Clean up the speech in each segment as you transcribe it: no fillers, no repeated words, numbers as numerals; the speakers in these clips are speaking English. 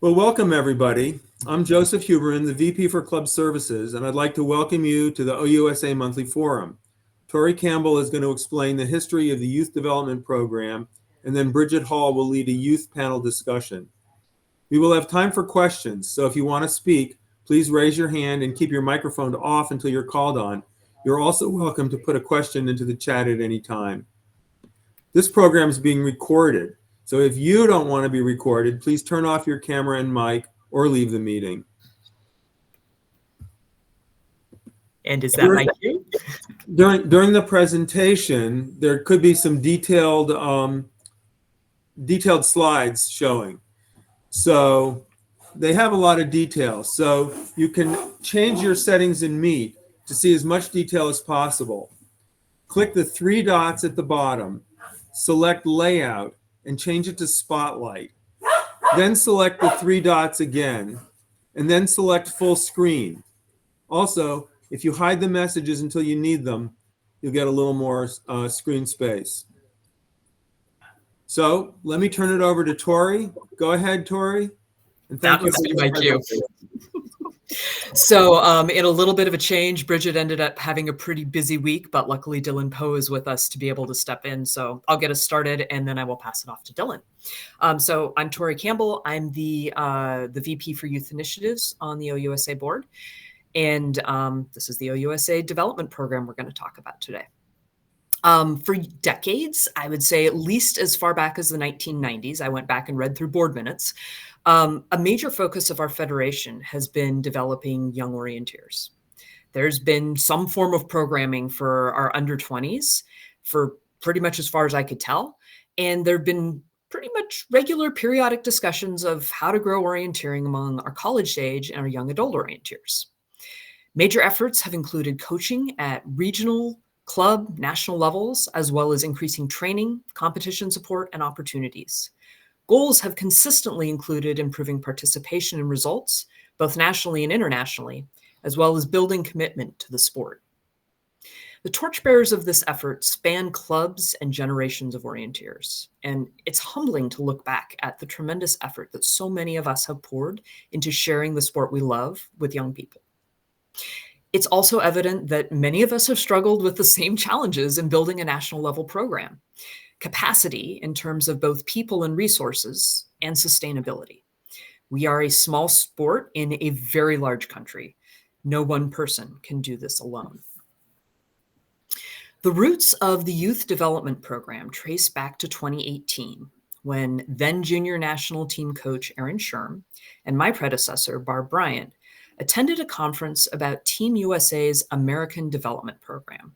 Well, welcome everybody. I'm Joseph Huberin, the VP for Club Services, and I'd like to welcome you to the OUSA Monthly Forum. Tori Campbell is going to explain the history of the Youth Development Program, and then Bridget Hall will lead a youth panel discussion. We will have time for questions, so if you want to speak, please raise your hand and keep your microphone off until you're called on. You're also welcome to put a question into the chat at any time. This program is being recorded. So if you don't want to be recorded, please turn off your camera and mic or leave the meeting. And is that my cue? During the presentation, there could be some detailed slides showing. So they have a lot of details. So you can change your settings in Meet to see as much detail as possible. Click the three dots at the bottom, select Layout, and change it to Spotlight. Then select the three dots again, and then select Full Screen. Also, if you hide the messages until you need them, you'll get a little more screen space. So let me turn it over to Tori. Go ahead, Tori. And thank you for my cue. So in a little bit of a change, Bridget ended up having a pretty busy week, but luckily Dylan Poe is with us to be able to step in. So I'll get us started and then I will pass it off to Dylan. So I'm Tori Campbell. I'm the VP for Youth Initiatives on the OUSA board. And this is the OUSA development program we're going to talk about today. For decades, I would say at least as far back as the 1990s, I went back and read through board minutes. A major focus of our federation has been developing young orienteers. There's been some form of programming for our under 20s for pretty much as far as I could tell. And there have been pretty much regular periodic discussions of how to grow orienteering among our college age and our young adult orienteers. Major efforts have included coaching at regional, club, national levels, as well as increasing training, competition support, and opportunities. Goals have consistently included improving participation and results, both nationally and internationally, as well as building commitment to the sport. The torchbearers of this effort span clubs and generations of orienteers, and it's humbling to look back at the tremendous effort that so many of us have poured into sharing the sport we love with young people. It's also evident that many of us have struggled with the same challenges in building a national level program. Capacity in terms of both people and resources, and sustainability. We are a small sport in a very large country. No one person can do this alone. The roots of the youth development program trace back to 2018, when then junior national team coach Aaron Sherm and my predecessor, Barb Bryant, attended a conference about Team USA's American Development Program,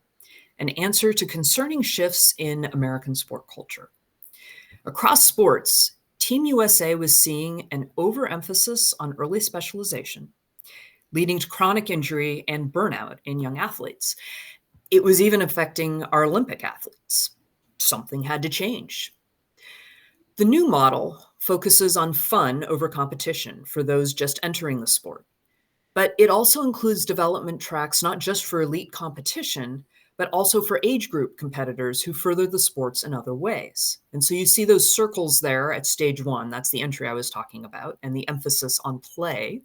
an answer to concerning shifts in American sport culture. Across sports, Team USA was seeing an overemphasis on early specialization, leading to chronic injury and burnout in young athletes. It was even affecting our Olympic athletes. Something had to change. The new model focuses on fun over competition for those just entering the sport, but it also includes development tracks not just for elite competition, but also for age group competitors who further the sports in other ways. And so you see those circles there at stage 1, that's the entry I was talking about, and the emphasis on play.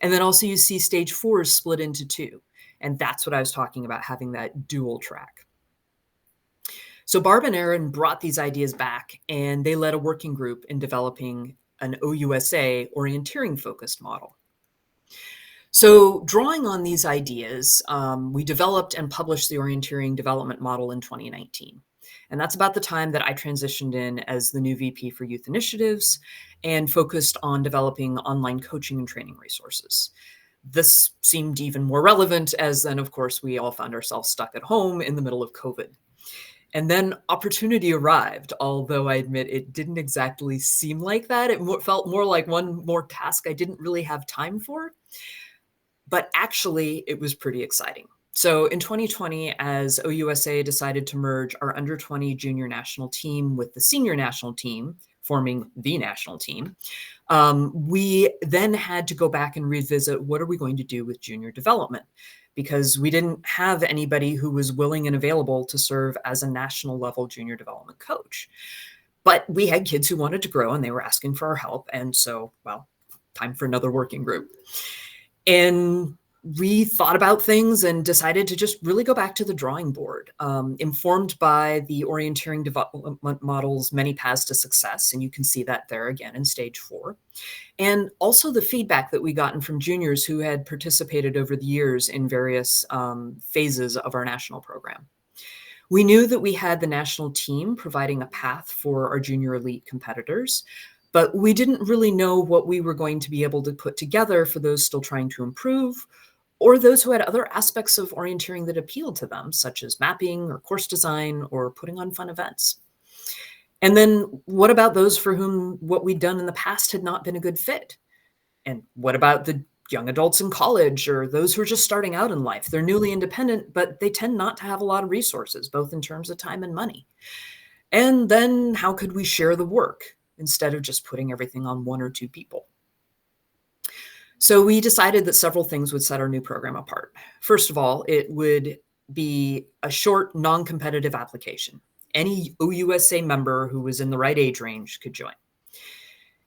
And then also you see stage 4 is split into 2. And that's what I was talking about, having that dual track. So Barb and Aaron brought these ideas back, and they led a working group in developing an OUSA orienteering focused model. So drawing on these ideas, we developed and published the orienteering development model in 2019. And that's about the time that I transitioned in as the new VP for Youth Initiatives and focused on developing online coaching and training resources. This seemed even more relevant as then, of course, we all found ourselves stuck at home in the middle of COVID. And then opportunity arrived, although I admit it didn't exactly seem like that. It felt more like one more task I didn't really have time for. But actually, it was pretty exciting. So in 2020, as OUSA decided to merge our under 20 junior national team with the senior national team, forming the national team, we then had to go back and revisit what are we going to do with junior development, because we didn't have anybody who was willing and available to serve as a national level junior development coach. But we had kids who wanted to grow and they were asking for our help. And so, well, time for another working group. And we thought about things and decided to just really go back to the drawing board, informed by the orienteering development model's many paths to success. And you can see that there again in stage 4. And also the feedback that we gotten from juniors who had participated over the years in various phases of our national program. We knew that we had the national team providing a path for our junior elite competitors, but we didn't really know what we were going to be able to put together for those still trying to improve, or those who had other aspects of orienteering that appealed to them, such as mapping or course design or putting on fun events. And then what about those for whom what we'd done in the past had not been a good fit? And what about the young adults in college or those who are just starting out in life? They're newly independent, but they tend not to have a lot of resources, both in terms of time and money. And then how could we share the work instead of just putting everything on 1 or 2 people? So we decided that several things would set our new program apart. First of all, it would be a short, non-competitive application. Any OUSA member who was in the right age range could join.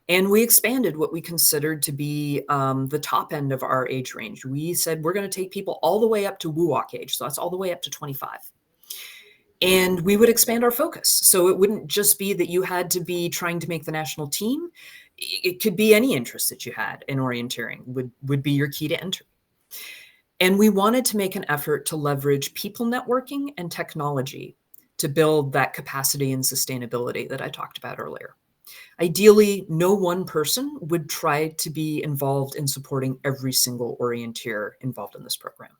And we expanded what we considered to be the top end of our age range. We said we're going to take people all the way up to WUOC age, so that's all the way up to 25. And we would expand our focus. So it wouldn't just be that you had to be trying to make the national team. It could be any interest that you had in orienteering would be your key to enter. And we wanted to make an effort to leverage people networking and technology to build that capacity and sustainability that I talked about earlier. Ideally, no one person would try to be involved in supporting every single orienteer involved in this program.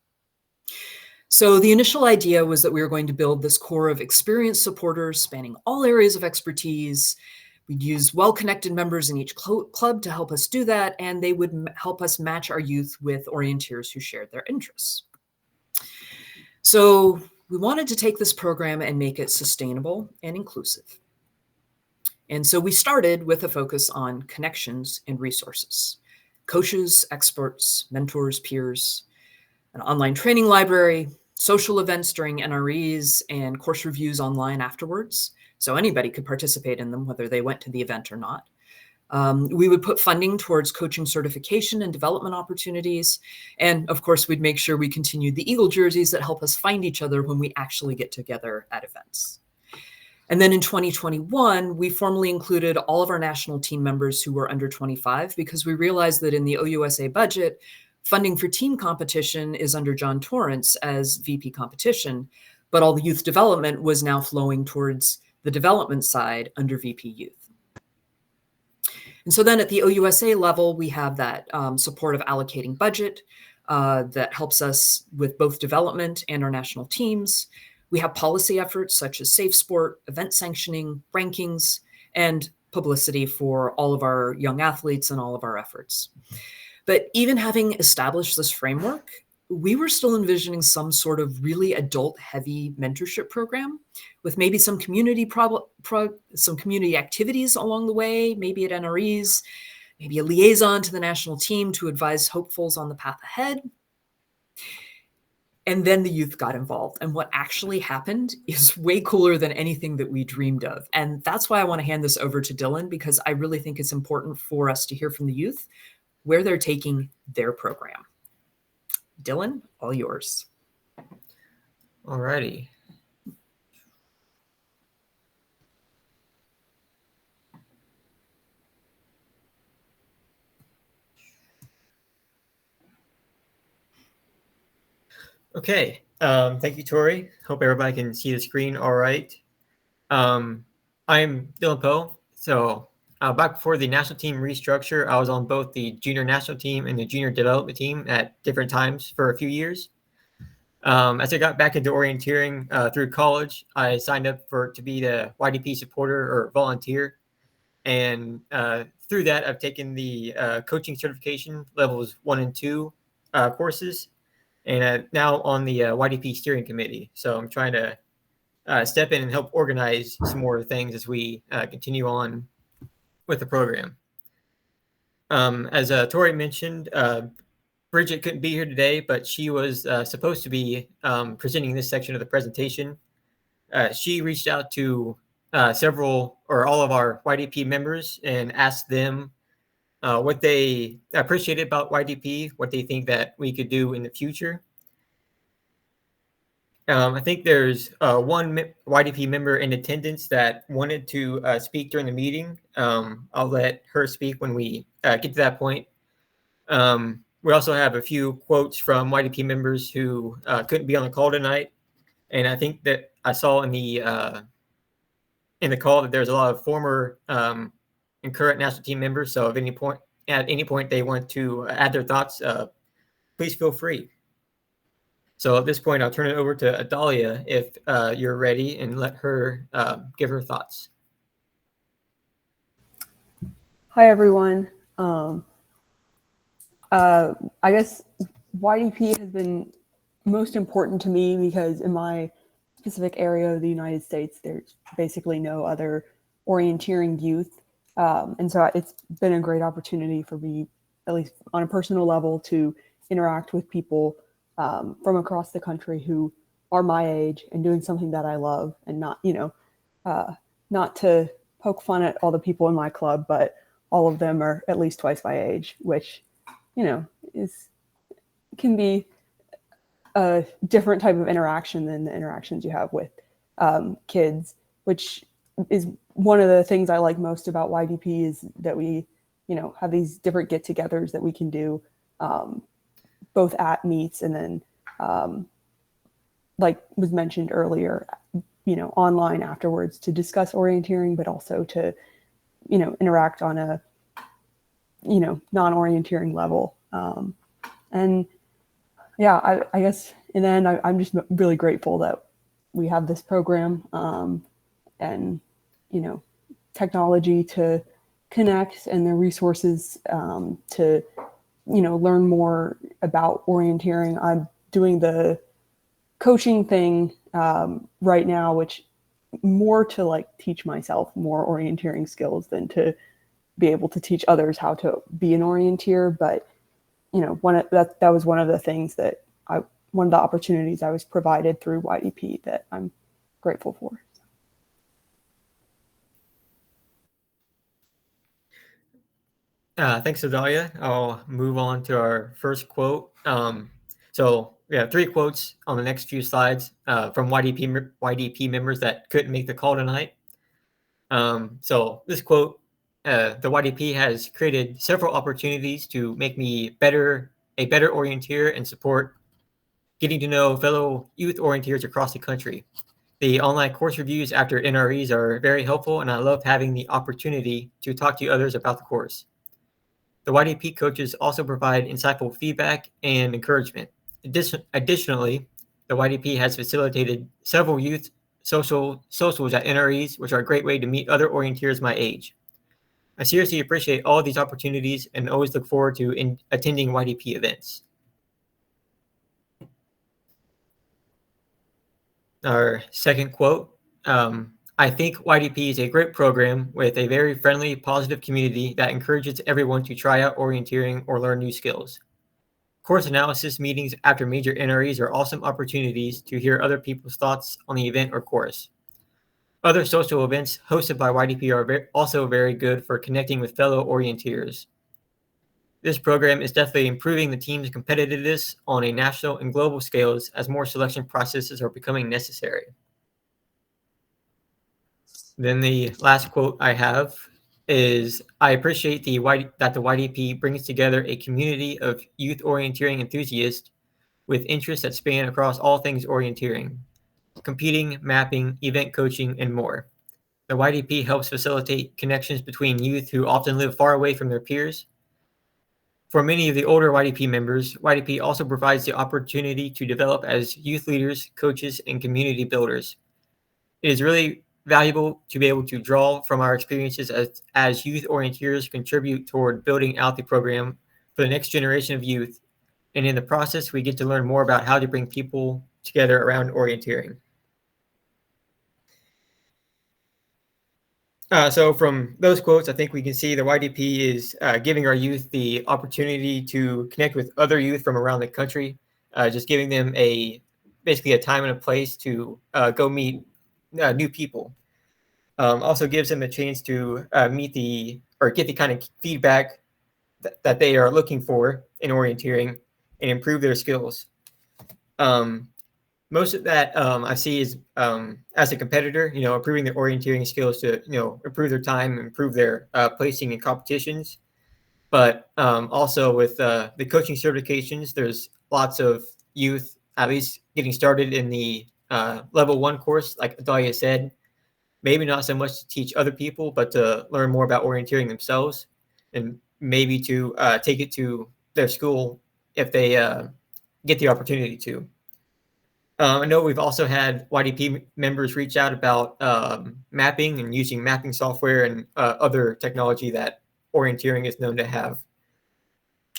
So the initial idea was that we were going to build this core of experienced supporters spanning all areas of expertise. We'd use well-connected members in each club to help us do that, and they would help us match our youth with orienteers who shared their interests. So we wanted to take this program and make it sustainable and inclusive. And so we started with a focus on connections and resources: coaches, experts, mentors, peers, an online training library, social events during NREs, and course reviews online afterwards. So anybody could participate in them, whether they went to the event or not. We would put funding towards coaching certification and development opportunities. And of course, we'd make sure we continued the Eagle jerseys that help us find each other when we actually get together at events. And then in 2021, we formally included all of our national team members who were under 25, because we realized that in the OUSA budget, funding for team competition is under John Torrance as VP competition, but all the youth development was now flowing towards the development side under VP Youth. And so then at the OUSA level, we have that support of allocating budget that helps us with both development and our national teams. We have policy efforts such as safe sport, event sanctioning, rankings, and publicity for all of our young athletes and all of our efforts. But even having established this framework, we were still envisioning some sort of really adult-heavy mentorship program with maybe some community activities along the way, maybe at NREs, maybe a liaison to the national team to advise hopefuls on the path ahead. And then the youth got involved. And what actually happened is way cooler than anything that we dreamed of. And that's why I want to hand this over to Dylan, because I really think it's important for us to hear from the youth where they're taking their program. Dylan, all yours. All righty. Okay. Thank you, Tori. Hope everybody can see the screen all right. I'm Dylan Poe. So back before the national team restructure, I was on both the junior national team and the junior development team at different times for a few years. As I got back into orienteering through college, I signed up to be the YDP supporter or volunteer. And through that, I've taken the coaching certification levels 1 and 2 courses, and now on the YDP steering committee. So I'm trying to step in and help organize some more things as we continue on with the program. As Tori mentioned, Bridget couldn't be here today, but she was supposed to be presenting this section of the presentation. She reached out to several or all of our YDP members and asked them what they appreciated about YDP, what they think that we could do in the future. I think there's one YDP member in attendance that wanted to speak during the meeting. I'll let her speak when we get to that point. We also have a few quotes from YDP members who couldn't be on the call tonight. And I think that I saw in the call that there's a lot of former and current national team members. So at any point they want to add their thoughts, please feel free. So at this point, I'll turn it over to Adalia if you're ready, and let her give her thoughts. Hi, everyone. I guess YDP has been most important to me because in my specific area of the United States, there's basically no other orienteering youth. And so it's been a great opportunity for me, at least on a personal level, to interact with people from across the country who are my age and doing something that I love, and not, not to poke fun at all the people in my club, but all of them are at least twice my age, which, can be a different type of interaction than the interactions you have with kids, which is one of the things I like most about YDP, is that we, have these different get-togethers that we can do both at meets and then, like was mentioned earlier, online afterwards to discuss orienteering, but also to, interact on a, non-orienteering level. And yeah, I guess in the end, I'm just really grateful that we have this program and, technology to connect and the resources to, learn more about orienteering. I'm doing the coaching thing right now, which more to teach myself more orienteering skills than to be able to teach others how to be an orienteer. But, that was one of the things that one of the opportunities I was provided through YDP that I'm grateful for. Thanks, Adalia. I'll move on to our first quote. So we have 3 quotes on the next few slides from YDP members that couldn't make the call tonight. So this quote, the YDP has created several opportunities to make me a better orienteer and support getting to know fellow youth orienteers across the country. The online course reviews after NREs are very helpful, and I love having the opportunity to talk to others about the course. The YDP coaches also provide insightful feedback and encouragement. Additionally, the YDP has facilitated several youth socials at NREs, which are a great way to meet other orienteers my age. I seriously appreciate all of these opportunities and always look forward to attending YDP events. Our second quote, I think YDP is a great program with a very friendly, positive community that encourages everyone to try out orienteering or learn new skills. Course analysis meetings after major NREs are awesome opportunities to hear other people's thoughts on the event or course. Other social events hosted by YDP are also very good for connecting with fellow orienteers. This program is definitely improving the team's competitiveness on a national and global scales as more selection processes are becoming necessary. Then the last quote I have is, I appreciate that the YDP brings together a community of youth orienteering enthusiasts with interests that span across all things orienteering, competing, mapping, event coaching, and more. The YDP helps facilitate connections between youth who often live far away from their peers. For many of the older YDP members, YDP also provides the opportunity to develop as youth leaders, coaches, and community builders. It is really valuable to be able to draw from our experiences as youth orienteers contribute toward building out the program for the next generation of youth. And in the process, we get to learn more about how to bring people together around orienteering. So from those quotes, I think we can see the YDP is giving our youth the opportunity to connect with other youth from around the country, just giving them basically a time and a place to go meet new people. Also gives them a chance to get the kind of feedback that they are looking for in orienteering and improve their skills. Most of that I see is as a competitor, improving their orienteering skills to, improve their time, improve their placing in competitions. But also with the coaching certifications, there's lots of youth at least getting started in the level 1 course, like Adalia said. Maybe not so much to teach other people, but to learn more about orienteering themselves, and maybe to take it to their school if they get the opportunity to. I know we've also had YDP members reach out about mapping and using mapping software and other technology that orienteering is known to have.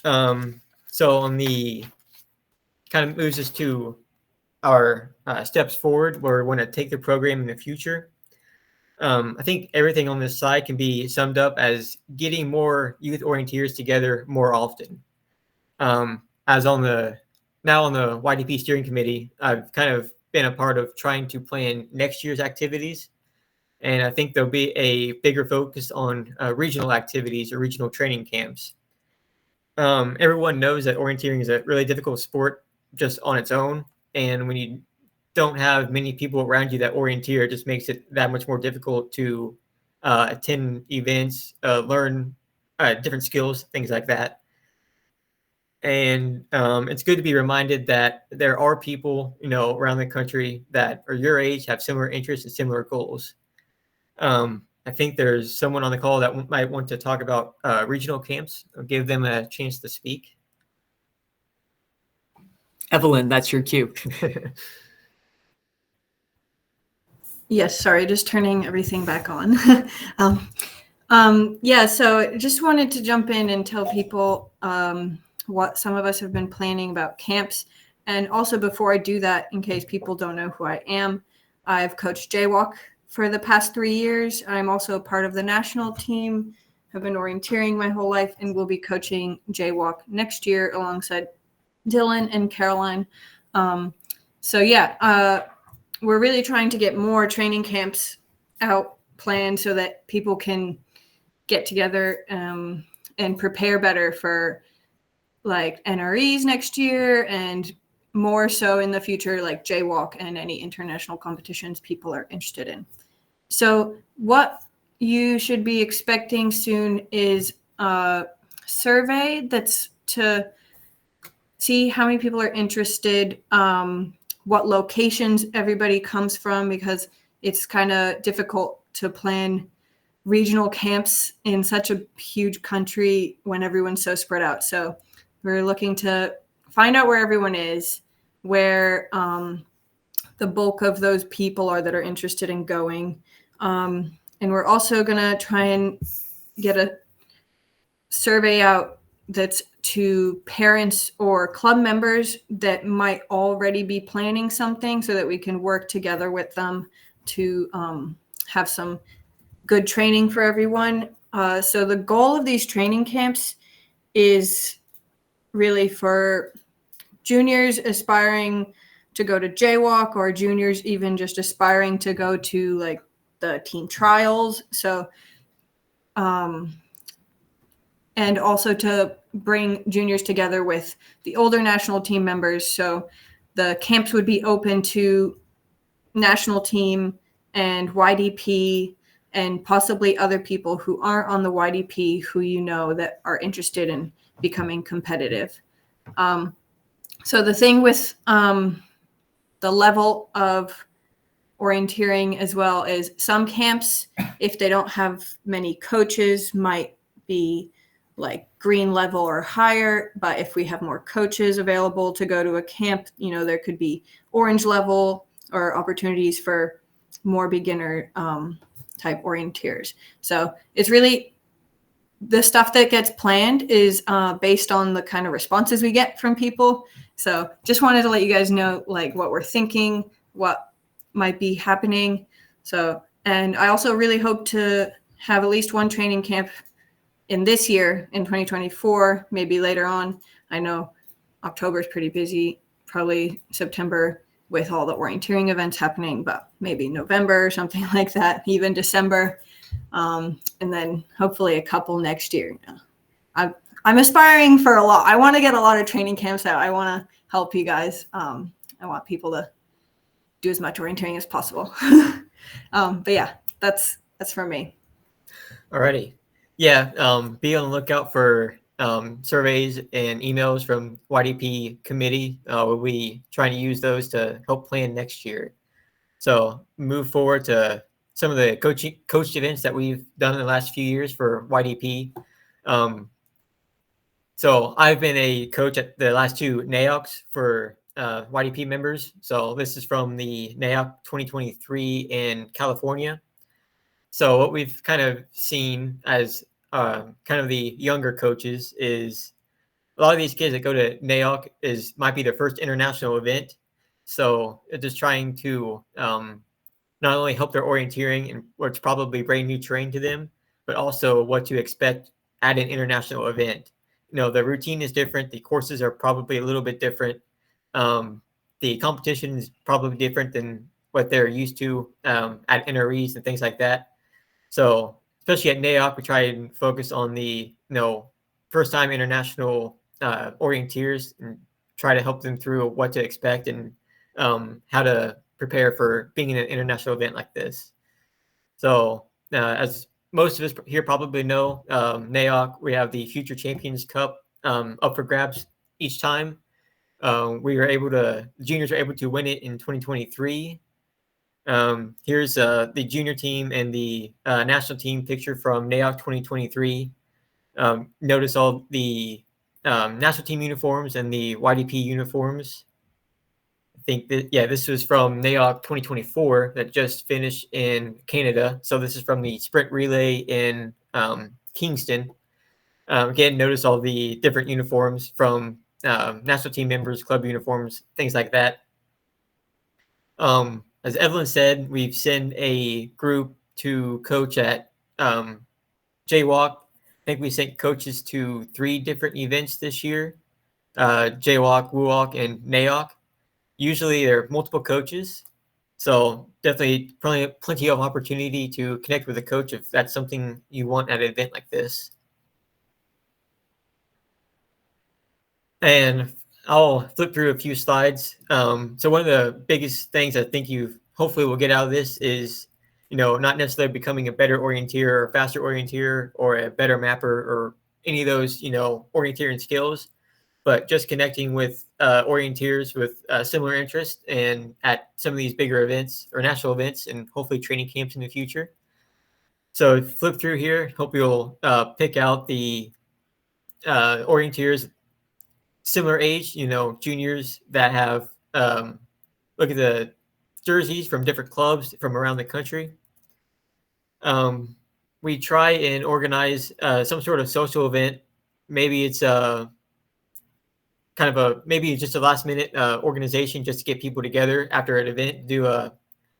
So on the kind of moves us to our steps forward where we want to take the program in the future. I think everything on this slide can be summed up as getting more youth orienteers together more often. As on the YDP steering committee, I've kind of been a part of trying to plan next year's activities. And I think there'll be a bigger focus on regional activities or regional training camps. Everyone knows that orienteering is a really difficult sport just on its own. And when you don't have many people around you that orienteer, it just makes it that much more difficult to attend events, learn different skills, things like that. And it's good to be reminded that there are people, around the country that are your age, have similar interests and similar goals. I think there's someone on the call that might want to talk about regional camps. I'll give them a chance to speak. Evelyn, that's your cue. Yes, sorry, just turning everything back on. Yeah, so just wanted to jump in and tell people what some of us have been planning about camps. And also before I do that, in case people don't know who I am, I've coached Jaywalk for the past 3 years. I'm also a part of the national team, have been orienteering my whole life, and will be coaching Jaywalk next year alongside Dylan and Caroline. So yeah, we're really trying to get more training camps out planned so that people can get together and prepare better for like NREs next year, and more so in the future, like Jaywalk and any international competitions people are interested in. So what you should be expecting soon is a survey that's to see how many people are interested, what locations everybody comes from, because it's kind of difficult to plan regional camps in such a huge country when everyone's so spread out. So we're looking to find out where everyone is, where the bulk of those people are that are interested in going. And we're also going to try and get a survey out that's to parents or club members that might already be planning something, so that we can work together with them to have some good training for everyone. So the goal of these training camps is really for juniors aspiring to go to Jaywalk, or juniors even just aspiring to go to like the team trials. So, and also to bring juniors together with the older national team members. So the camps would be open to national team and YDP and possibly other people who aren't on the YDP who that are interested in becoming competitive. So the thing with the level of orienteering as well is some camps, if they don't have many coaches, might be like green level or higher. But if we have more coaches available to go to a camp, there could be orange level or opportunities for more beginner type orienteers. So it's really the stuff that gets planned is based on the kind of responses we get from people. So just wanted to let you guys know like what we're thinking, what might be happening. So, and I also really hope to have at least one training camp in this year in 2024, maybe later on. I know October is pretty busy, probably September with all the orienteering events happening, but maybe November or something like that, even December. And then hopefully a couple next year. I I'm aspiring for a lot. I want to get a lot of training camps out. I want to help you guys. I want people to do as much orienteering as possible. But yeah, that's for me. Alrighty. Yeah, be on the lookout for surveys and emails from YDP committee. We'll be trying to use those to help plan next year. So move forward to some of the coached events that we've done in the last few years for YDP. So I've been a coach at the last two NAOCs for YDP members. So this is from the NAOC 2023 in California. So what we've kind of seen as kind of the younger coaches is a lot of these kids that go to NAOC might be their first international event. So just trying to not only help their orienteering and what's probably brand new terrain to them, but also what to expect at an international event. The routine is different. The courses are probably a little bit different. The competition is probably different than what they're used to at NREs and things like that. So especially at NAOC, we try and focus on the first-time international orienteers and try to help them through what to expect and how to prepare for being in an international event like this. So as most of us here probably know, NAOC, we have the Future Champions Cup up for grabs each time. The juniors were able to win it in 2023. Here's the junior team and the national team picture from NAOC 2023. Notice all the national team uniforms and the YDP uniforms. I think that, this was from NAOC 2024 that just finished in Canada. So this is from the sprint relay in Kingston. Again, notice all the different uniforms from national team members, club uniforms, things like that. As Evelyn said, we've sent a group to coach at JWalk. I think we sent coaches to 3 different events this year, JWalk, WUWalk, and NAOC. Usually there are multiple coaches, so definitely plenty of opportunity to connect with a coach if that's something you want at an event like this. And I'll flip through a few slides. So one of the biggest things I think you hopefully will get out of this is, not necessarily becoming a better orienteer or faster orienteer or a better mapper or any of those, orienteering skills, but just connecting with orienteers with similar interests and at some of these bigger events or national events and hopefully training camps in the future. So flip through here, hope you'll pick out the orienteers similar age, juniors that have, look at the jerseys from different clubs from around the country. We try and organize some sort of social event. Maybe it's maybe just a last minute organization just to get people together after an event, do a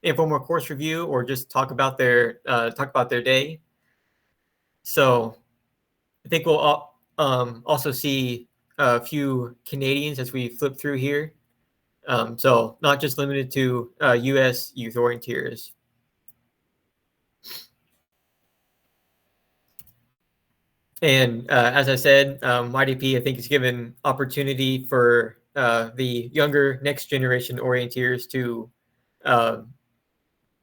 informal course review or just talk about their day. So I think we'll also see a few Canadians as we flip through here. So not just limited to U.S. youth orienteers. And as I said, YDP, I think, has given opportunity for the younger next generation orienteers to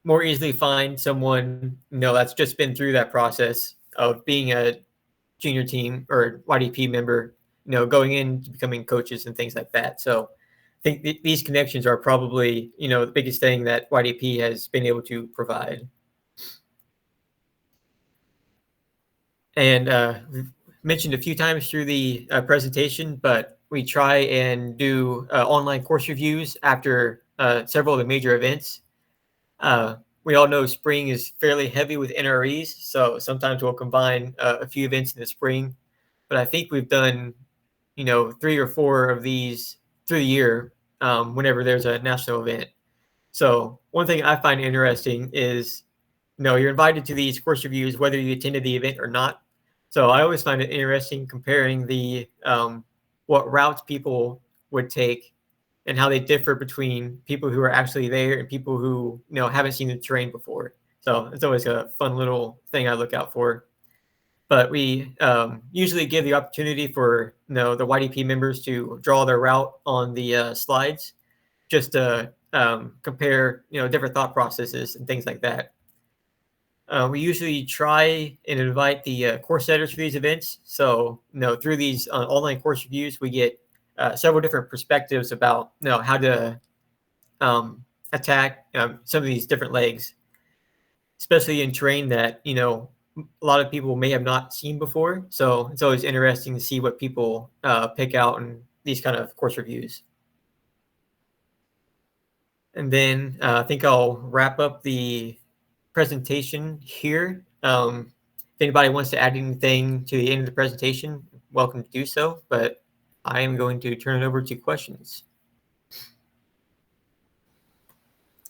more easily find someone, that's just been through that process of being a junior team or YDP member, going into becoming coaches and things like that. So I think these connections are probably, the biggest thing that YDP has been able to provide. And we've mentioned a few times through the presentation, but we try and do online course reviews after several of the major events. We all know spring is fairly heavy with NREs, so sometimes we'll combine a few events in the spring. But I think we've done, 3 or 4 of these through the year whenever there's a national event. So one thing I find interesting is, you're invited to these course reviews whether you attended the event or not. So I always find it interesting comparing the what routes people would take and how they differ between people who are actually there and people who haven't seen the terrain before. So it's always a fun little thing I look out for. but we usually give the opportunity for the YDP members to draw their route on the slides, just to compare different thought processes and things like that. We usually try and invite the course setters for these events. So through these online course reviews, we get several different perspectives about how to attack some of these different legs, especially in terrain that a lot of people may have not seen before. So it's always interesting to see what people pick out in these kind of course reviews. And then I think I'll wrap up the presentation here. If anybody wants to add anything to the end of the presentation, welcome to do so, but I am going to turn it over to questions.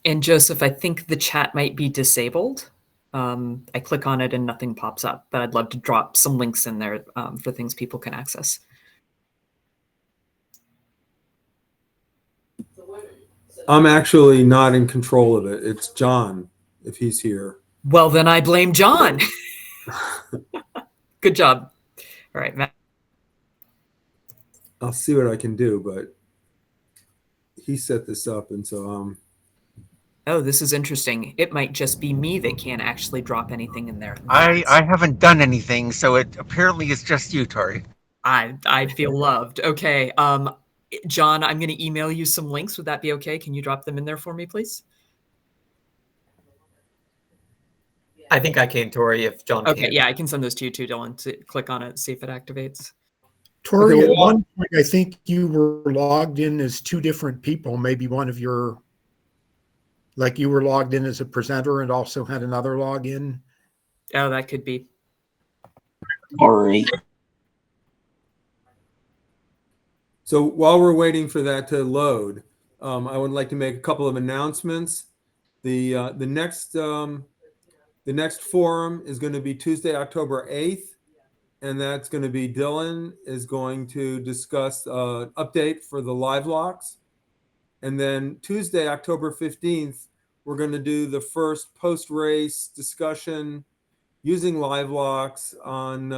And Joseph, I think the chat might be disabled. I click on it and nothing pops up, but I'd love to drop some links in there for things people can access. I'm actually not in control of it. It's John, if he's here. Well, then I blame John. Good job. All right, Matt. I'll see what I can do, but he set this up, and so Oh, this is interesting. It might just be me that can't actually drop anything in there. I haven't done anything, so it apparently is just you, Tori. I feel loved. Okay. John, I'm going to email you some links. Would that be okay? Can you drop them in there for me, please? I think I can, Tori, if John Okay, can. yeah, I can send those to you too, Dylan, to click on it, see if it activates. Tori, Okay, at one point, I think you were logged in as two different people. Maybe one of your, like you were logged in as a presenter and also had another login. Oh, that could be. All right. So while we're waiting for that to load, I would like to make a couple of announcements. The next forum is going to be Tuesday, October 8th, and that's going to be Dylan is going to discuss update for the live locks. And then Tuesday, October 15th, we're going to do the first post-race discussion using live locks on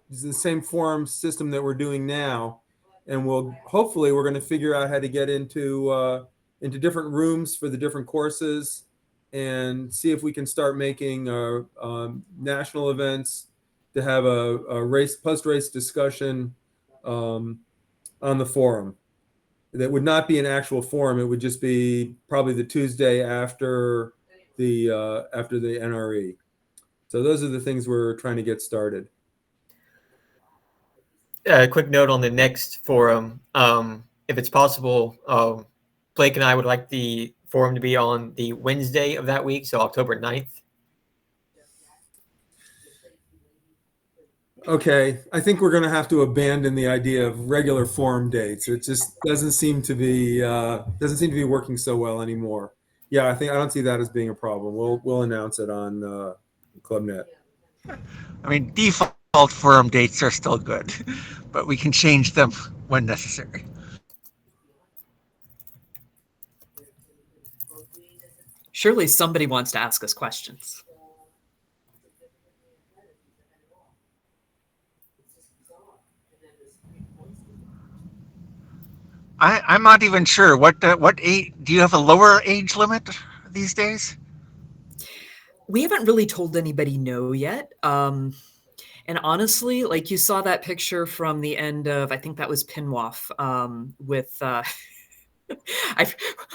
the same forum system that we're doing now, and hopefully we're going to figure out how to get into different rooms for the different courses and see if we can start making national events to have a post-race discussion on the forum. That would not be an actual forum. It would just be probably the Tuesday after the NRE. So those are the things we're trying to get started. A quick note on the next forum. If it's possible, Blake and I would like the forum to be on the Wednesday of that week, so October 9th. Okay, I think we're going to have to abandon the idea of regular forum dates. It just doesn't seem to be working so well anymore. Yeah, I don't see that as being a problem. We'll announce it on ClubNet. I mean, default forum dates are still good, but we can change them when necessary. Surely somebody wants to ask us questions. I'm not even sure what age. Do you have a lower age limit these days? We haven't really told anybody no yet. And honestly, like you saw that picture from the end of, I think that was Pinwaf, with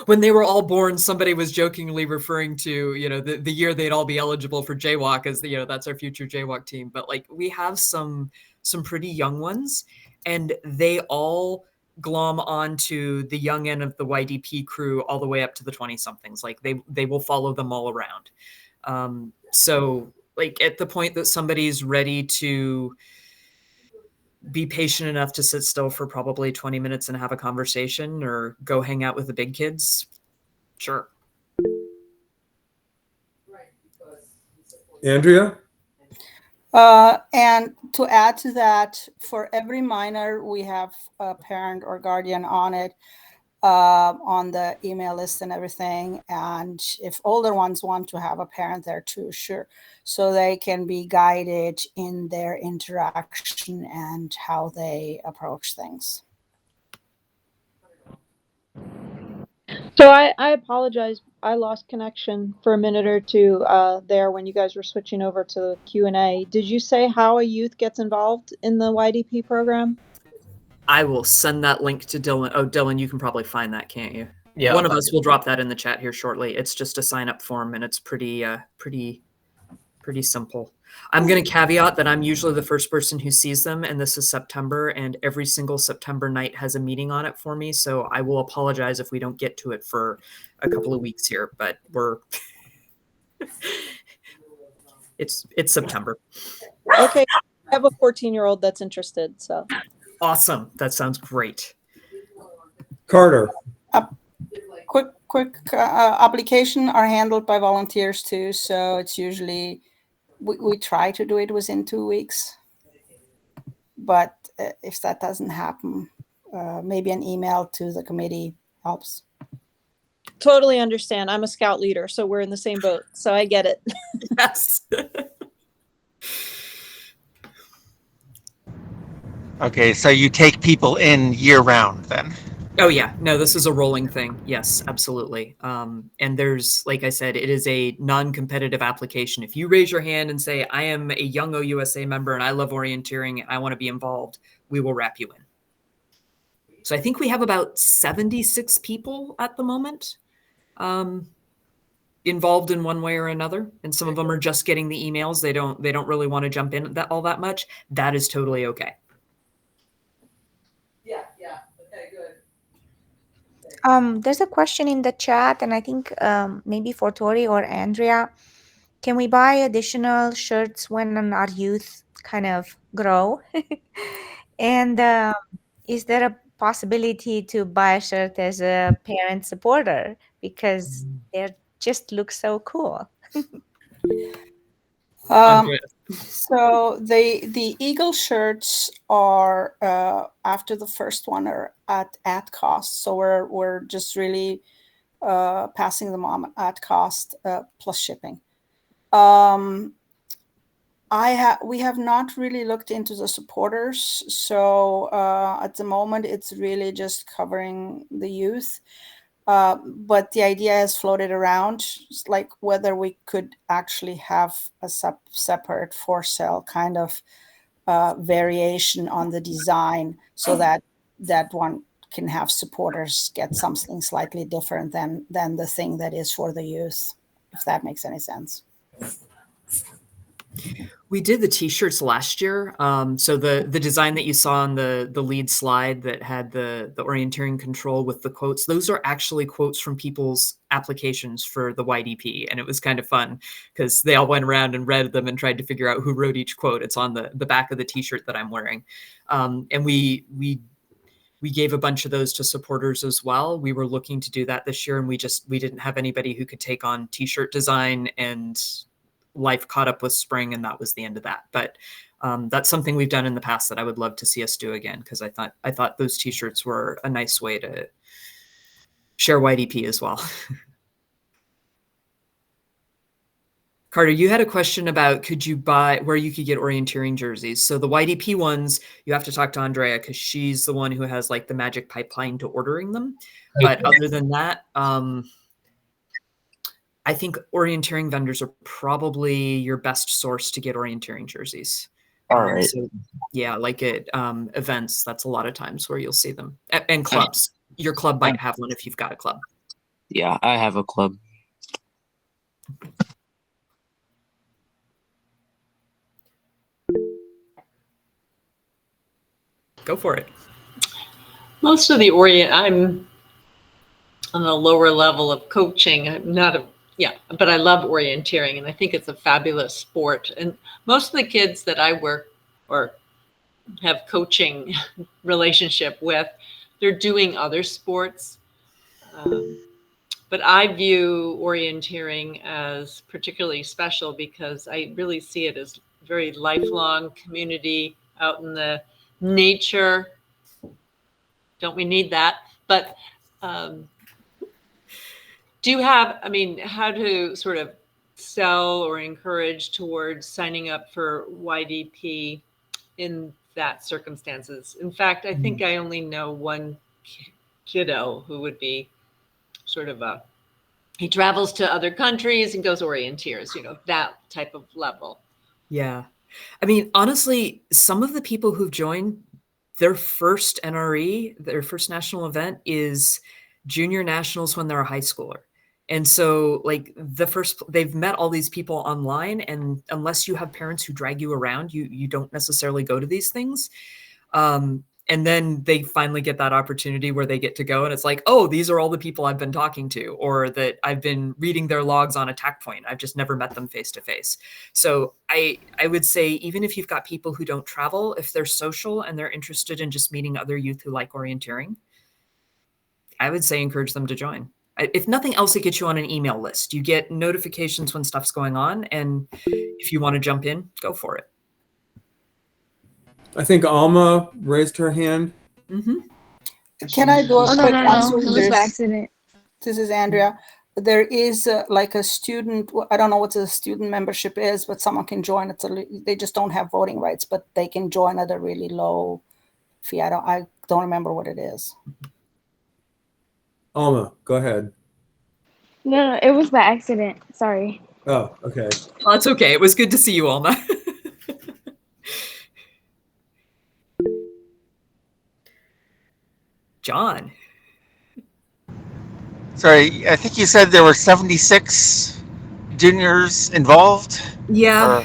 when they were all born, somebody was jokingly referring to, the year they'd all be eligible for jaywalk as that's our future jaywalk team. But like we have some pretty young ones, and they all glom onto the young end of the YDP crew all the way up to the 20-somethings. Like they will follow them all around. So like at the point that somebody's ready to be patient enough to sit still for probably 20 minutes and have a conversation or go hang out with the big kids, sure. Andrea? And to add to that, for every minor, we have a parent or guardian on it. on the email list and everything. And if older ones want to have a parent there too, sure. So they can be guided in their interaction and how they approach things. So I apologize. I lost connection for a minute or two there when you guys were switching over to the Q&A. Did you say how a youth gets involved in the YDP program? I will send that link to Dylan. Oh, Dylan, you can probably find that, can't you? Yeah, One of us will drop that in the chat here shortly. It's just a sign up form, and it's pretty simple. I'm going to caveat that I'm usually the first person who sees them, and this is September, and every single September night has a meeting on it for me. So I will apologize if we don't get to it for a couple of weeks here, but we're it's September. Okay, I have a 14-year-old that's interested. So Awesome. That sounds great. Carter. Quick application are handled by volunteers too. So it's usually, we try to do it within 2 weeks. But if that doesn't happen, maybe an email to the committee helps. totally understand. I'm a scout leader, so we're in the same boat. So I get it. Yes. Okay, so you take people in year round then? Oh yeah, no, this is a rolling thing. Yes, absolutely. And there's, like I said, it is a non-competitive application. If you raise your hand and say, I am a young OUSA member and I love orienteering and I want to be involved, we will wrap you in. So I think we have about 76 people at the moment involved in one way or another. And some of them are just getting the emails. They don't really want to jump in all that much. That is totally okay. There's a question in the chat, and I think maybe for Tori or Andrea, can we buy additional shirts when our youth kind of grow? And is there a possibility to buy a shirt as a parent supporter because they just look so cool? So the Eagle shirts are after the first one are at cost. So we're just really passing them on at cost plus shipping. We have not really looked into the supporters. So at the moment, it's really just covering the youth. But the idea has floated around, like whether we could actually have a separate for sale kind of variation on the design, so that one can have supporters get something slightly different than the thing that is for the youth, if that makes any sense. We did the t-shirts last year. So the design that you saw on the lead slide that had the orienteering control with the quotes, those are actually quotes from people's applications for the YDP. And it was kind of fun because they all went around and read them and tried to figure out who wrote each quote. It's on the back of the t-shirt that I'm wearing. And we gave a bunch of those to supporters as well. We were looking to do that this year, and we didn't have anybody who could take on t-shirt design, and life caught up with spring, and that was the end of that. But that's something we've done in the past that I would love to see us do again, because I thought those t-shirts were a nice way to share YDP as well. Carter, you had a question about could you buy where you could get orienteering jerseys. So the YDP ones, you have to talk to Andrea because she's the one who has like the magic pipeline to ordering them. But other than that, I think orienteering vendors are probably your best source to get orienteering jerseys. All right. So, yeah, like at events, that's a lot of times where you'll see them. And clubs. Your club might have one if you've got a club. Yeah, I have a club. Go for it. Most of the I'm on a lower level of coaching. I'm not but I love orienteering, and I think it's a fabulous sport. And most of the kids that I work or have coaching relationship with, they're doing other sports. But I view orienteering as particularly special because I really see it as very lifelong community out in the nature. Don't we need that? But Do you have, I mean, how to sort of sell or encourage towards signing up for YDP in that circumstances? In fact, I think I only know one kiddo who would be sort of he travels to other countries and goes orienteers, that type of level. Yeah. I mean, honestly, some of the people who've joined, their first NRE, their first national event is junior nationals when they're a high schooler. And so like they've met all these people online, and unless you have parents who drag you around, you don't necessarily go to these things. And then they finally get that opportunity where they get to go, and it's like, oh, these are all the people I've been talking to, or that I've been reading their logs on Attack Point. I've just never met them face to face. So I would say, even if you've got people who don't travel, if they're social and they're interested in just meeting other youth who like orienteering, I would say encourage them to join. If nothing else, it gets you on an email list. You get notifications when stuff's going on, and if you want to jump in, go for it. I think Alma raised her hand. Can I do a Oh, quick no, answer? it was by accident. This is Andrea. There is like a student, I don't know what the student membership is, but someone can join. They just don't have voting rights, but they can join at a really low fee. I don't remember what it is. Alma, go ahead. No, it was by accident. Sorry. Oh, okay. Oh, that's okay. It was good to see you, Alma. John. Sorry, I think you said there were 76 juniors involved? Yeah.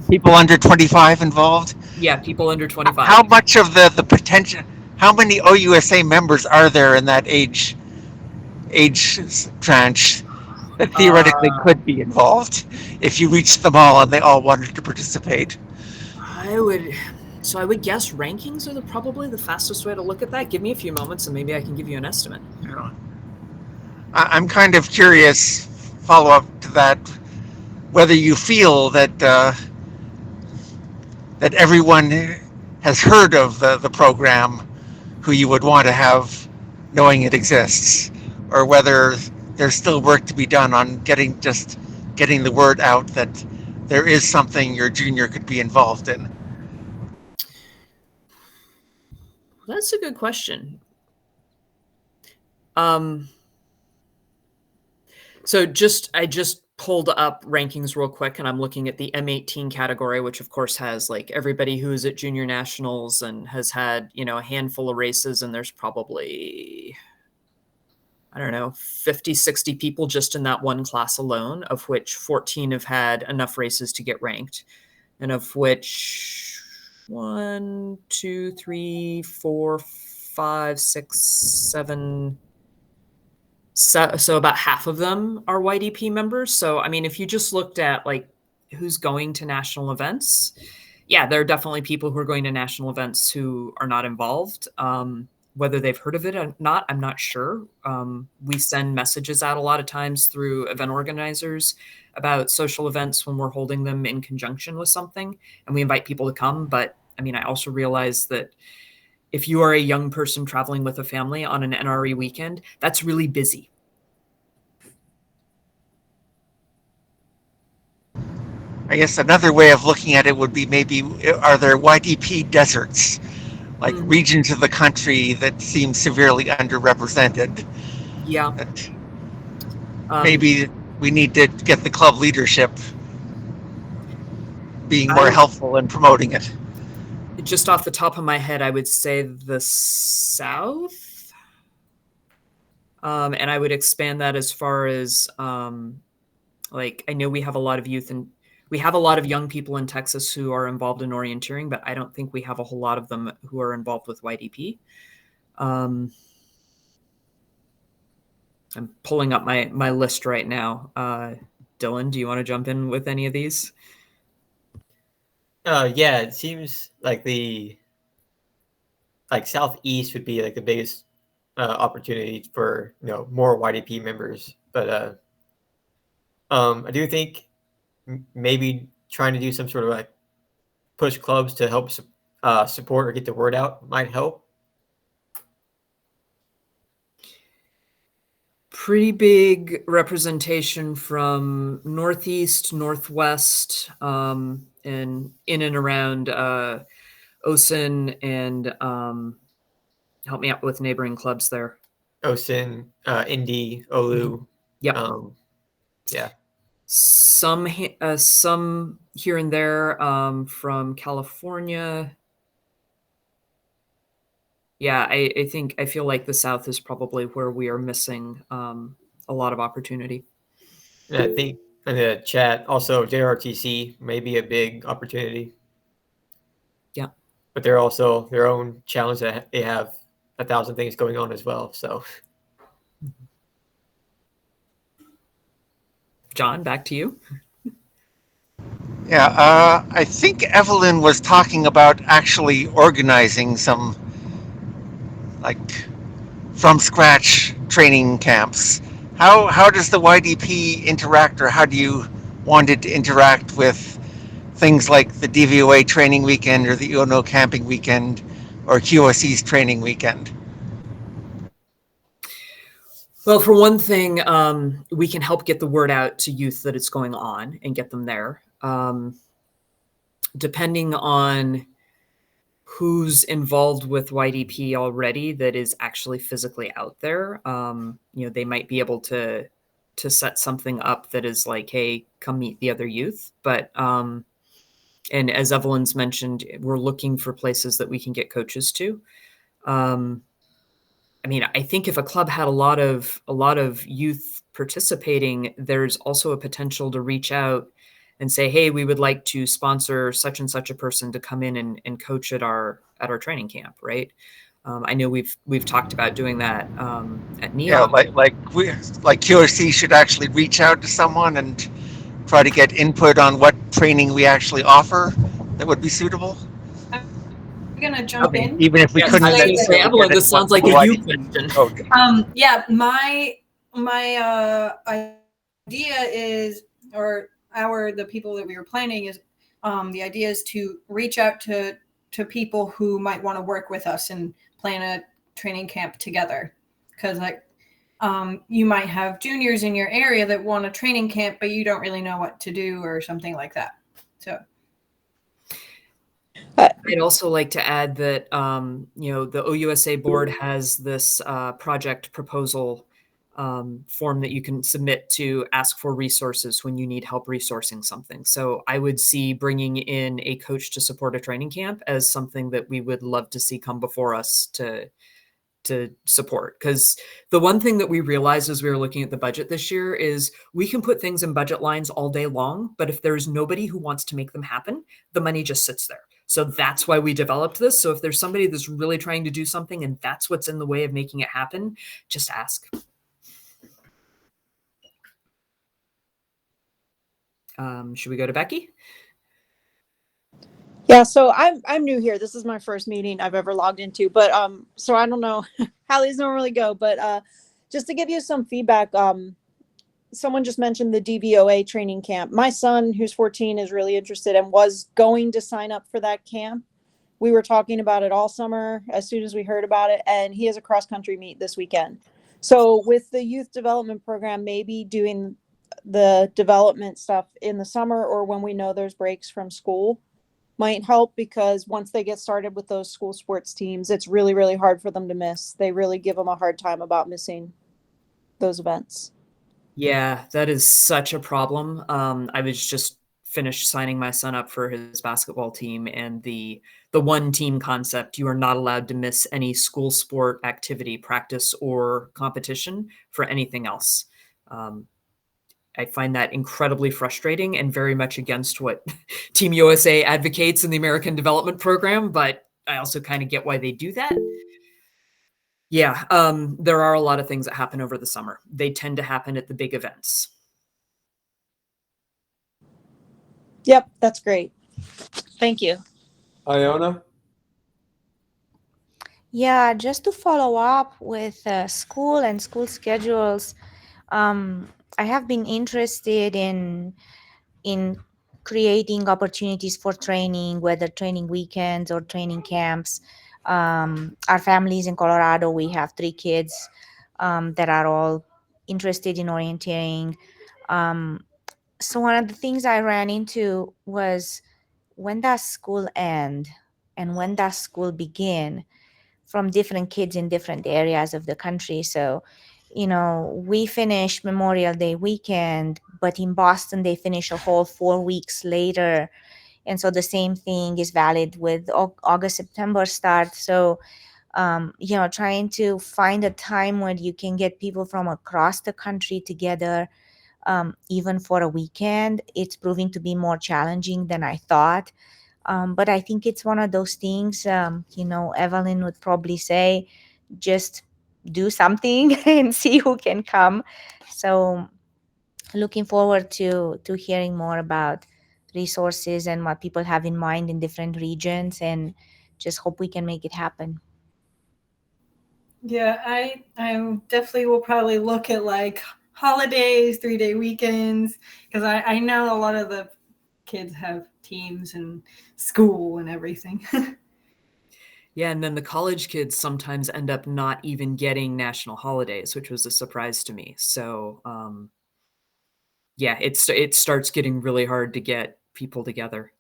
People under 25 involved? Yeah, people under 25. How much of the potential, how many OUSA members are there in that age tranche that theoretically could be involved if you reached them all and they all wanted to participate? I would guess rankings are probably the fastest way to look at that. Give me a few moments and maybe I can give you an estimate. Yeah. I'm kind of curious, follow up to that, whether you feel that that everyone has heard of the program who you would want to have knowing it exists, or whether there's still work to be done on getting the word out that there is something your junior could be involved in. That's a good question. So I just pulled up rankings real quick, and I'm looking at the M18 category, which of course has like everybody who's at junior nationals and has had, a handful of races, and there's probably, I don't know, 50, 60 people just in that one class alone, of which 14 have had enough races to get ranked, and of which 1, 2, 3, 4, 5, 6, 7. So about half of them are YDP members. So, I mean, if you just looked at like who's going to national events, yeah, there are definitely people who are going to national events who are not involved. Whether they've heard of it or not, I'm not sure. We send messages out a lot of times through event organizers about social events when we're holding them in conjunction with something, and we invite people to come. But I mean, I also realize that if you are a young person traveling with a family on an NRE weekend, that's really busy. I guess another way of looking at it would be maybe, are there YDP deserts, like regions of the country that seem severely underrepresented? Yeah. That maybe we need to get the club leadership being more helpful in promoting it. Just off the top of my head, I would say the South. And I would expand that as far as like, I know we have a lot of youth and we have a lot of young people in Texas who are involved in orienteering, but I don't think we have a whole lot of them who are involved with YDP. I'm pulling up my list right now. Dylan, do you want to jump in with any of these? Yeah, it seems like Southeast would be like the biggest opportunity for more YDP members, but I do think maybe trying to do some sort of like push clubs to help support or get the word out might help. pretty big representation from Northeast, Northwest, and in and around OUSA and help me out with neighboring clubs there. OSIN, Indy, OLU. Yep. Yeah. Some here and there from California. Yeah, I feel like the South is probably where we are missing a lot of opportunity. And I think in the chat also JRTC may be a big opportunity. Yeah. But they're also their own challenge that they have 1,000 things going on as well. So John, back to you. Yeah, I think Evelyn was talking about actually organizing some like from scratch training camps. How does the YDP interact, or how do you want it to interact with things like the DVOA training weekend or the UNO camping weekend or QSC's training weekend? Well, for one thing, we can help get the word out to youth that it's going on and get them there. Depending on who's involved with YDP already that is actually physically out there, they might be able to set something up that is like, hey, come meet the other youth. But and as Evelyn's mentioned, we're looking for places that we can get coaches to. I think if a club had a lot of youth participating, there's also a potential to reach out and say, hey, we would like to sponsor such and such a person to come in and coach at our training camp, right? I know we've talked about doing that at NEOC. Yeah, like QRC should actually reach out to someone and try to get input on what training we actually offer that would be suitable. I'm gonna jump in. Even if we couldn't necessarily Evelyn, get this sounds like a you question. Yeah, my idea is, or the people that we were planning is, the idea is to reach out to people who might want to work with us and plan a training camp together. Because you might have juniors in your area that want a training camp, but you don't really know what to do or something like that. So I'd also like to add that, the OUSA board has this project proposal form that you can submit to ask for resources when you need help resourcing something. So I would see bringing in a coach to support a training camp as something that we would love to see come before us to support. Because the one thing that we realized as we were looking at the budget this year is we can put things in budget lines all day long, but if there's nobody who wants to make them happen, the money just sits there. So that's why we developed this. So if there's somebody that's really trying to do something and that's what's in the way of making it happen, just ask. Should we go to Becky? Yeah, so I'm new here. This is my first meeting I've ever logged into, but so I don't know how these normally go, but just to give you some feedback, someone just mentioned the DVOA training camp. My son, who's 14, is really interested and was going to sign up for that camp. We were talking about it all summer as soon as we heard about it, and he has a cross-country meet this weekend. So with the youth development program, maybe doing the development stuff in the summer or when we know there's breaks from school might help, because once they get started with those school sports teams, it's really, really hard for them to miss. They really give them a hard time about missing those events. Yeah, that is such a problem. I was just finished signing my son up for his basketball team, and the one team concept, you are not allowed to miss any school sport activity, practice, or competition for anything else. I find that incredibly frustrating and very much against what Team USA advocates in the American Development Program, but I also kind of get why they do that. Yeah, there are a lot of things that happen over the summer. They tend to happen at the big events. Yep, that's great. Thank you. Iona? Yeah, just to follow up with school and school schedules, I have been interested in creating opportunities for training, whether training weekends or training camps. Our families in Colorado, we have 3 kids that are all interested in orienteering. So one of the things I ran into was, when does school end and when does school begin, from different kids in different areas of the country. So, we finish Memorial Day weekend, but in Boston, they finish a whole 4 weeks later. And so the same thing is valid with August, September start. So, trying to find a time when you can get people from across the country together, even for a weekend, it's proving to be more challenging than I thought. But I think it's one of those things, Evelyn would probably say, just do something and see who can come. So looking forward to hearing more about resources and what people have in mind in different regions, and just hope we can make it happen. Yeah, I definitely will probably look at like holidays, 3-day weekends, because I know a lot of the kids have teams and school and everything. Yeah, and then the college kids sometimes end up not even getting national holidays, which was a surprise to me. So, yeah, it starts getting really hard to get people together.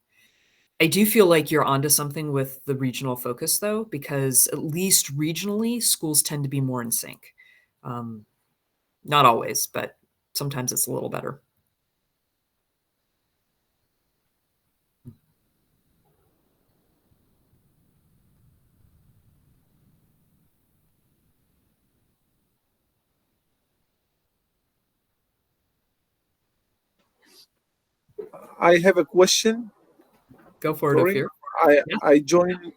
I do feel like you're onto something with the regional focus, though, because at least regionally, schools tend to be more in sync. Not always, but sometimes it's a little better. I have a question. Go for it, Tori. Ophir. I joined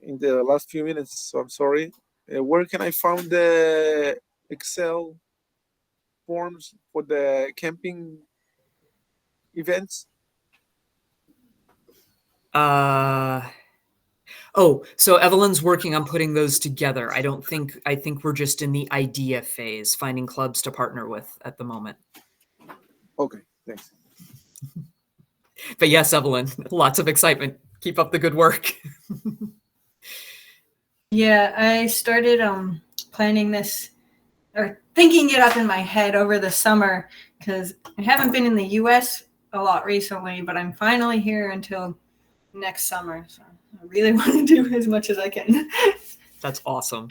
in the last few minutes, so I'm sorry. Where can I find the Excel forms for the camping events? So Evelyn's working on putting those together. I think we're just in the idea phase, finding clubs to partner with at the moment. Okay, thanks. But yes, Evelyn, lots of excitement. Keep up the good work. Yeah, I started planning this, or thinking it up in my head over the summer, because I haven't been in the US a lot recently, but I'm finally here until next summer. So I really want to do as much as I can. That's awesome.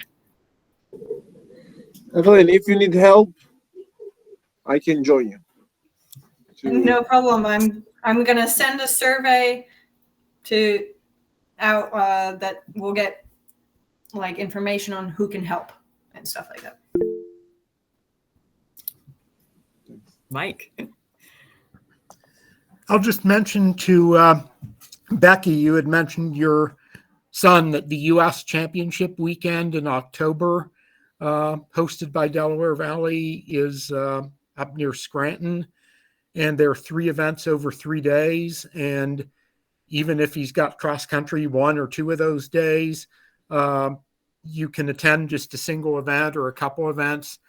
Evelyn, if you need help, I can join you. No problem. I'm gonna send a survey out that will get like information on who can help and stuff like that. Mike. I'll just mention to Becky, you had mentioned your son that the U.S. Championship weekend in October, hosted by Delaware Valley, is up near Scranton. And there are 3 events over 3 days. And even if he's got cross country 1 or 2 of those days, you can attend just a single event or a couple events.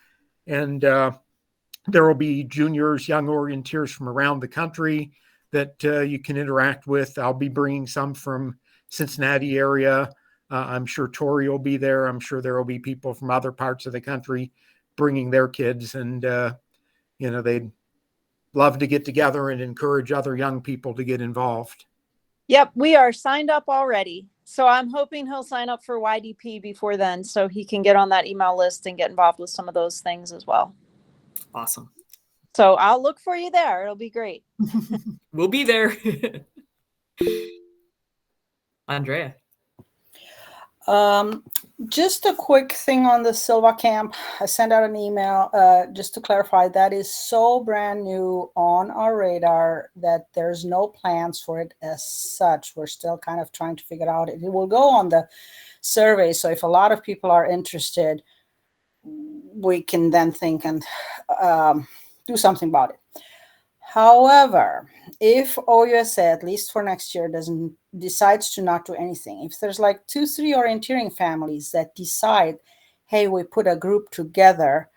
And there will be juniors, young orienteers from around the country that you can interact with. I'll be bringing some from Cincinnati area. I'm sure Tori will be there. I'm sure there will be people from other parts of the country bringing their kids. And, they'd love to get together and encourage other young people to get involved. Yep, we are signed up already. So I'm hoping he'll sign up for YDP before then, so he can get on that email list and get involved with some of those things as well. Awesome. So I'll look for you there. It'll be great. We'll be there. Andrea. Just a quick thing on the Silva camp. I sent out an email just to clarify that is so brand new on our radar that there's no plans for it as such. We're still kind of trying to figure out it. It will go on the survey. So if a lot of people are interested, we can then think and do something about it. However, if OUSA, at least for next year, decides to not do anything, if there's like 2-3 orienteering families that decide, hey, we put a group together,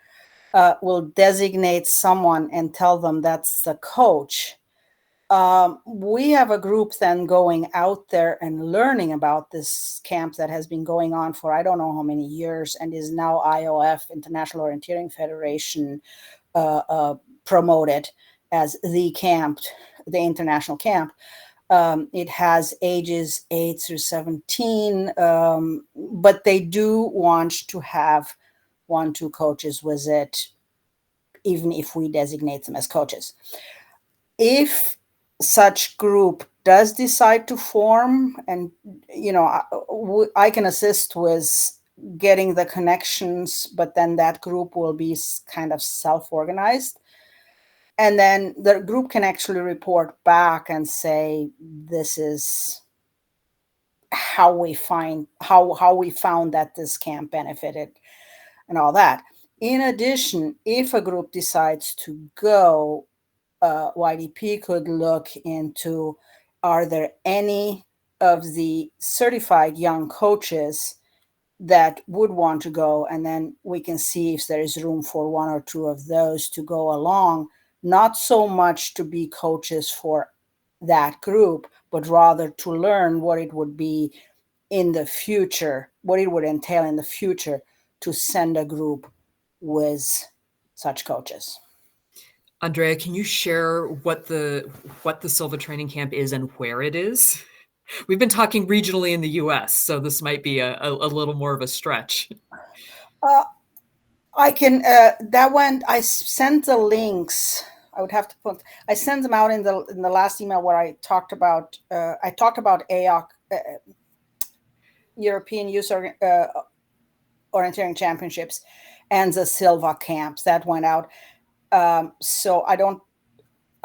we'll designate someone and tell them that's the coach, we have a group then going out there and learning about this camp that has been going on for I don't know how many years and is now IOF, International Orienteering Federation, promoted as the camp, the international camp. It has ages 8 through 17, but they do want to have 1-2 coaches with it, even if we designate them as coaches. If such group does decide to form, and I can assist with getting the connections, but then that group will be kind of self-organized. And then the group can actually report back and say, this is how we found that this camp benefited and all that. In addition, if a group decides to go, YDP could look into, are there any of the certified young coaches that would want to go? And then we can see if there is room for 1 or 2 of those to go along, not so much to be coaches for that group, but rather to learn what it would be in the future, what it would entail in the future to send a group with such coaches. Andrea, can you share what the Silva training camp is and where it is? We've been talking regionally in the US, so this might be a little more of a stretch. I can, I sent the links. I would have to I sent them out in the last email where I talked about AOC, European Youth Orienteering Championships, and the Silva camps that went out. So I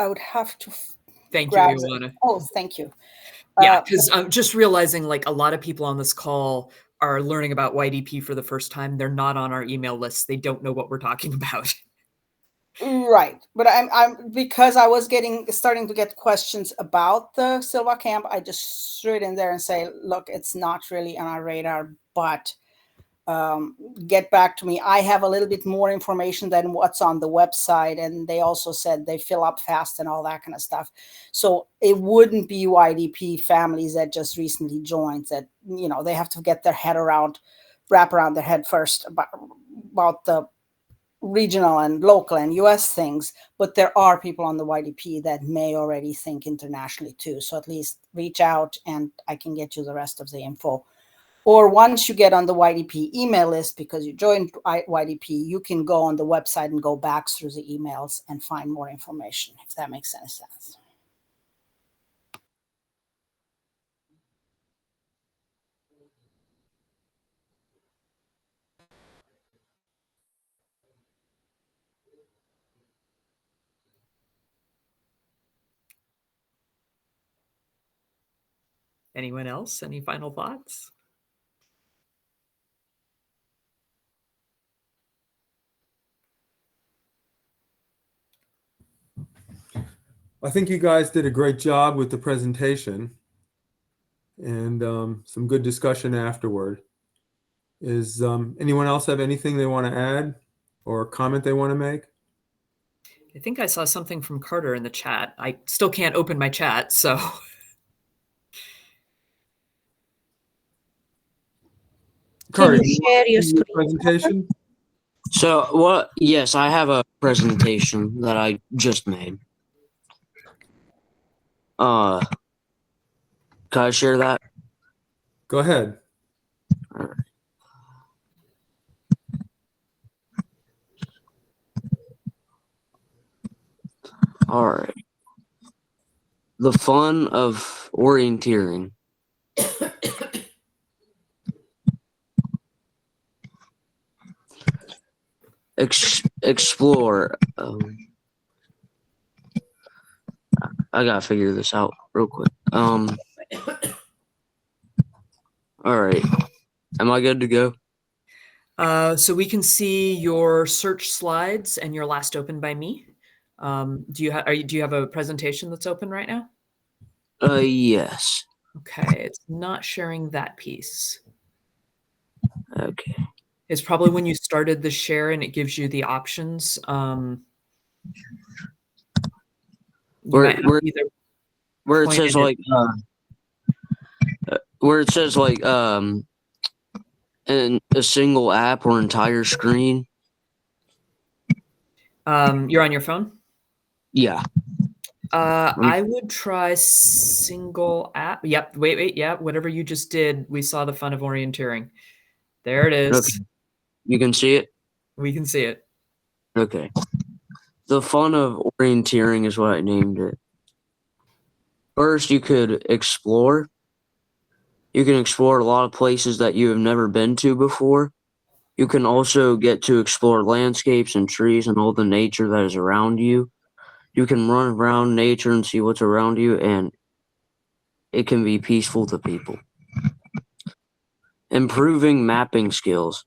would have to. Thank you, Ioana. Oh, thank you. Yeah, because I'm just realizing like a lot of people on this call are learning about YDP for the first time. They're not on our email list. They don't know what we're talking about. Right. But I'm because I was starting to get questions about the Silva camp, I just threw it in there and say, look, it's not really on our radar, but get back to me. I have a little bit more information than what's on the website. And they also said they fill up fast and all that kind of stuff. So it wouldn't be YDP families that just recently joined that, they have to get their head wrap around their head first about the regional and local and US things. But there are people on the YDP that may already think internationally too. So at least reach out and I can get you the rest of the info. Or once you get on the YDP email list, because you joined YDP, you can go on the website and go back through the emails and find more information, if that makes any sense. Anyone else? Any final thoughts? I think you guys did a great job with the presentation and some good discussion afterward. Is anyone else have anything they want to add or a comment they want to make? I think I saw something from Carter in the chat. I still can't open my chat, so. Carter, Can you share your screen presentation? So yes, I have a presentation that I just made. Can I share that? Go ahead. All right. All right. The fun of orienteering. Explore. I gotta figure this out real quick. All right. Am I good to go? So we can see your search slides and your last open by me. Do you have a presentation that's open right now? Yes. Okay, it's not sharing that piece. Okay. It's probably when you started the share and it gives you the options. where it Point says it. like where it says like in a single app or entire screen. You're on your phone? Yeah. I would try single app. Yep. Wait. Yeah. Whatever you just did, we saw the fun of orienteering. There it is. Okay. You can see it? We can see it. Okay. The fun of orienteering is what I named it. First, you could explore. You can explore a lot of places that you have never been to before. You can also get to explore landscapes and trees and all the nature that is around you. You can run around nature and see what's around you, and it can be peaceful to people. Improving mapping skills.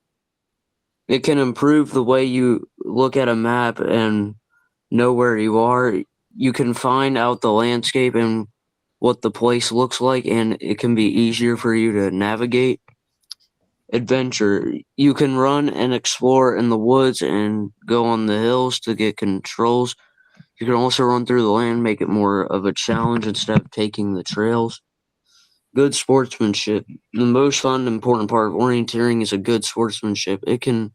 It can improve the way you look at a map and know where you are. You can find out the landscape and what the place looks like, and it can be easier for you to navigate. Adventure. You can run and explore in the woods and go on the hills to get controls. You can also run through the land, make it more of a challenge instead of taking the trails. Good sportsmanship. The most fun and important part of orienteering is a good sportsmanship. It can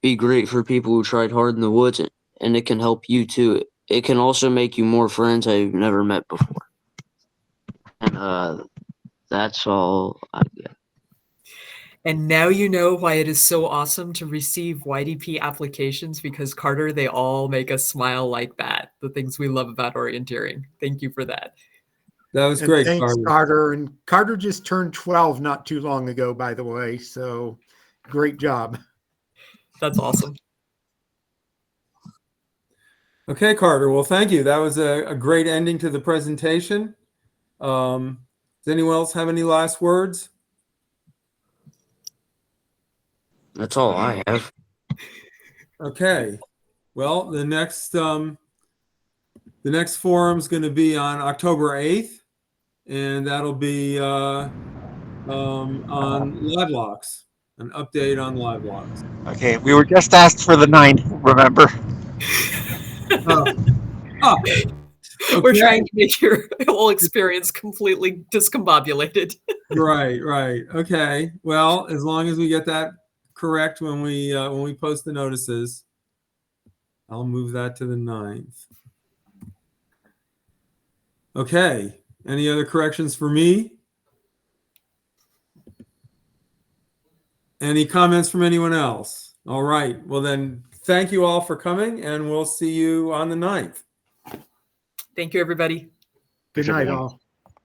be great for people who tried hard in the woods, and it can help you too. It can also make you more friends that you've never met before. And that's all I get. And now you know why it is so awesome to receive YDP applications, because Carter, they all make us smile like that. The things we love about orienteering. Thank you for that. That was And great, thanks, Carter. Carter. And Carter just turned 12 not too long ago, by the way. So great job. That's awesome. Okay, Carter. Well, thank you. That was a great ending to the presentation. Does anyone else have any last words? That's all I have. Okay. Well, the next forum is going to be on October 8th, and that'll be on live locks, an update on live locks. Okay, we were just asked for the 9th, remember? We're Okay. trying to make your whole experience completely discombobulated. Right. Okay. Well, as long as we get that correct when we post the notices, I'll move that to the 9th. Okay. Any other corrections for me? Any comments from anyone else? All right. Well, then, thank you all for coming, and we'll see you on the 9th. Thank you, everybody. Good night, all.